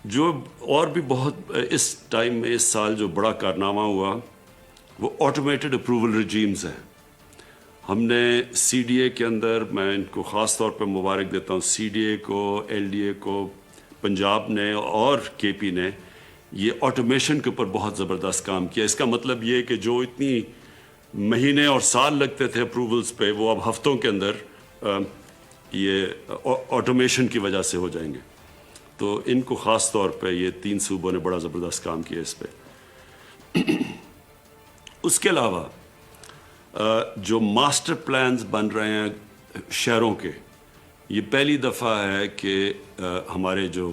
جو اور بھی بہت اس ٹائم میں اس سال جو بڑا کارنامہ ہوا وہ آٹومیٹڈ اپروول رجیمز ہیں. ہم نے سی ڈی اے کے اندر، میں ان کو خاص طور پہ مبارک دیتا ہوں، سی ڈی اے کو، ایل ڈی اے کو، پنجاب نے اور کے پی نے یہ آٹومیشن کے اوپر بہت زبردست کام کیا. اس کا مطلب یہ کہ جو اتنی مہینے اور سال لگتے تھے اپروولز پہ، وہ اب ہفتوں کے اندر یہ آٹومیشن کی وجہ سے ہو جائیں گے. تو ان کو خاص طور پہ یہ 3 صوبوں نے بڑا زبردست کام کیا اس پہ. اس کے علاوہ جو ماسٹر پلانز بن رہے ہیں شہروں کے، یہ پہلی دفعہ ہے کہ ہمارے جو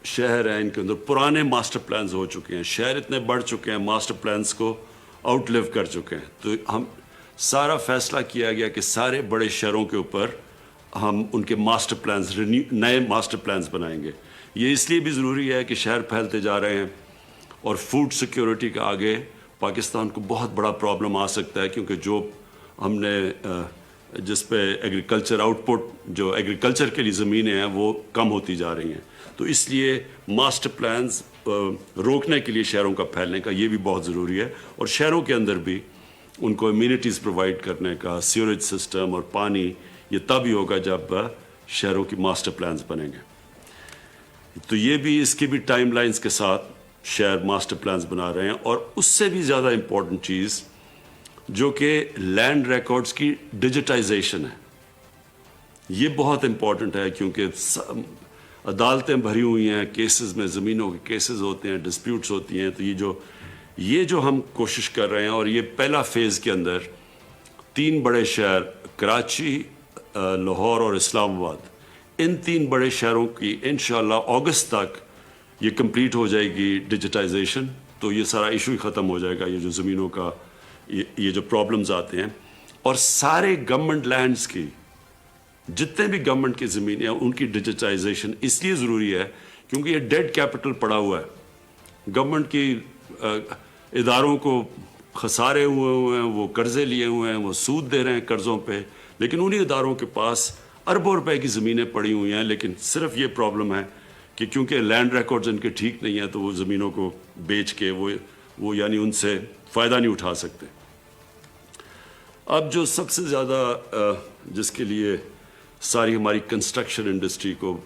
شہر ہیں ان کے اندر پرانے ماسٹر پلانز ہو چکے ہیں. شہر اتنے بڑھ چکے ہیں، ماسٹر پلانز کو آؤٹ لیو کر چکے ہیں. تو ہم سارا فیصلہ کیا گیا کہ سارے بڑے شہروں کے اوپر ہم ان کے ماسٹر پلانز، نئے ماسٹر پلانز بنائیں گے. یہ اس لیے بھی ضروری ہے کہ شہر پھیلتے جا رہے ہیں اور فوڈ سیکیورٹی کا آگے پاکستان کو بہت بڑا پرابلم آ سکتا ہے، کیونکہ جو ہم نے جس پہ ایگریکلچر آؤٹ پٹ، جو ایگریکلچر کے لیے زمینیں ہیں وہ کم ہوتی جا رہی ہیں. تو اس لیے ماسٹر پلانز روکنے کے لیے شہروں کا پھیلنے کا یہ بھی بہت ضروری ہے. اور شہروں کے اندر بھی ان کو امیونٹیز پرووائڈ کرنے کا، سیوریج سسٹم اور پانی، یہ تب ہی ہوگا جب شہروں کی ماسٹر پلانز بنیں گے. تو یہ بھی، اس کی بھی ٹائم لائنز کے ساتھ شہر ماسٹر پلانز بنا رہے ہیں. اور اس سے بھی زیادہ امپورٹنٹ چیز جو کہ لینڈ ریکارڈز کی ڈیجیٹائزیشن ہے، یہ بہت امپورٹنٹ ہے، کیونکہ عدالتیں بھری ہوئی ہیں کیسز میں، زمینوں کے کیسز ہوتے ہیں، ڈسپیوٹس ہوتی ہیں. تو یہ جو ہم کوشش کر رہے ہیں، اور یہ پہلا فیز کے اندر 3 بڑے شہر کراچی، لاہور اور اسلام آباد، ان 3 بڑے شہروں کی انشاءاللہ اگست تک یہ کمپلیٹ ہو جائے گی ڈیجیٹائزیشن. تو یہ سارا ایشو ہی ختم ہو جائے گا، یہ جو زمینوں کا یہ جو پرابلمز آتے ہیں. اور سارے گورنمنٹ لینڈز کی، جتنے بھی گورنمنٹ کی زمینیں ہیں، ان کی ڈیجیٹائزیشن اس لیے ضروری ہے کیونکہ یہ ڈیڈ کیپٹل پڑا ہوا ہے. گورنمنٹ کی اداروں کو خسارے ہوئے ہیں، وہ قرضے لیے ہوئے ہیں، وہ سود دے رہے ہیں قرضوں پہ، لیکن انہی اداروں کے پاس اربوں روپے کی زمینیں پڑی ہوئی ہیں. لیکن صرف یہ پرابلم ہے کہ کیونکہ لینڈ ریکارڈز ان کے ٹھیک نہیں ہیں، تو وہ زمینوں کو بیچ کے وہ یعنی ان سے فائدہ نہیں اٹھا سکتے. اب جو سب سے زیادہ جس کے لیے ساری ہماری کنسٹرکشن انڈسٹری کو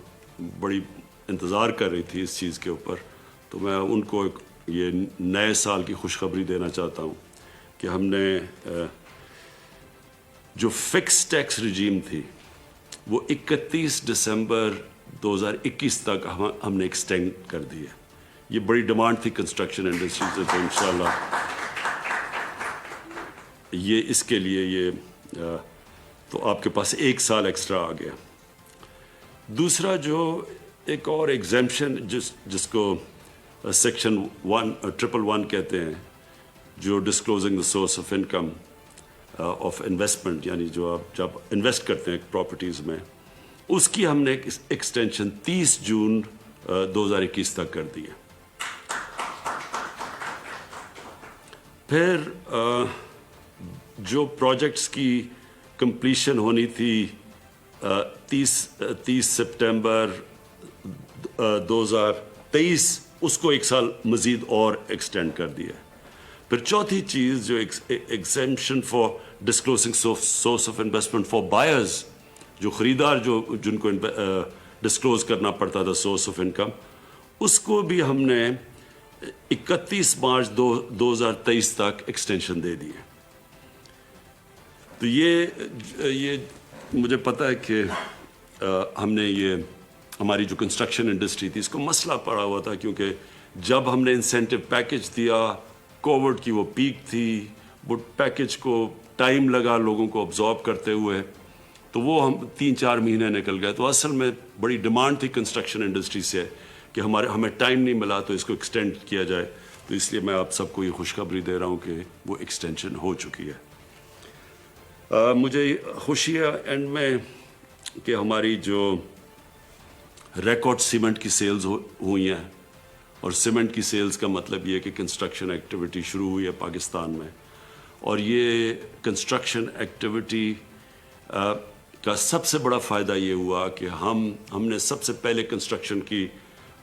بڑی انتظار کر رہی تھی اس چیز کے اوپر، تو میں ان کو یہ نئے سال کی خوشخبری دینا چاہتا ہوں کہ ہم نے جو فکس ٹیکس رجیم تھی وہ 31 دسمبر 2021 تک ہم نے ایکسٹینڈ کر دی ہے. یہ بڑی ڈیمانڈ تھی کنسٹرکشن انڈسٹری سے، تو انشاءاللہ یہ اس کے لیے یہ تو آپ کے پاس 1 سال ایکسٹرا آ گیا. دوسرا جو ایک اور ایگزیمپشن جس کو سیکشن 111 کہتے ہیں، جو disclosing the source of income of investment, یعنی جو آپ جب انویسٹ کرتے ہیں پراپرٹیز میں، اس کی ہم نے ایکسٹینشن 30 جون 2021 تک کر دی ہے. پھر جو پروجیکٹس کی کمپلیشن ہونی تھی 30 سپٹمبر 2023، اس کو 1 سال مزید اور ایکسٹینڈ کر دیا. پھر چوتھی چیز جو exemption for disclosing source of investment for buyers, جو خریدار جن کو ڈسکلوز کرنا پڑتا تھا سورس آف انکم، اس کو بھی ہم نے 31 مارچ 2023 تک ایکسٹینشن دے دی ہے. تو یہ مجھے پتہ ہے کہ ہم نے یہ ہماری جو کنسٹرکشن انڈسٹری تھی اس کو مسئلہ پڑا ہوا تھا، کیونکہ جب ہم نے انسینٹو پیکج دیا، کووڈ کی وہ پیک تھی، وہ پیکج کو ٹائم لگا لوگوں کو ابزارب کرتے ہوئے، تو وہ ہم 3-4 مہینے نکل گئے. تو اصل میں بڑی ڈیمانڈ تھی کنسٹرکشن انڈسٹری سے کہ ہمیں ٹائم نہیں ملا تو اس کو ایکسٹینڈ کیا جائے. تو اس لیے میں آپ سب کو یہ خوشخبری دے رہا ہوں کہ وہ ایکسٹینشن ہو چکی ہے. مجھے خوشی ہے اینڈ میں کہ ہماری جو ریکارڈ سیمنٹ کی سیلز ہوئی ہیں، اور سیمنٹ کی سیلز کا مطلب یہ کہ کنسٹرکشن ایکٹیویٹی شروع ہوئی ہے پاکستان میں. اور یہ کنسٹرکشن ایکٹیویٹی کا سب سے بڑا فائدہ یہ ہوا کہ ہم نے سب سے پہلے کنسٹرکشن کی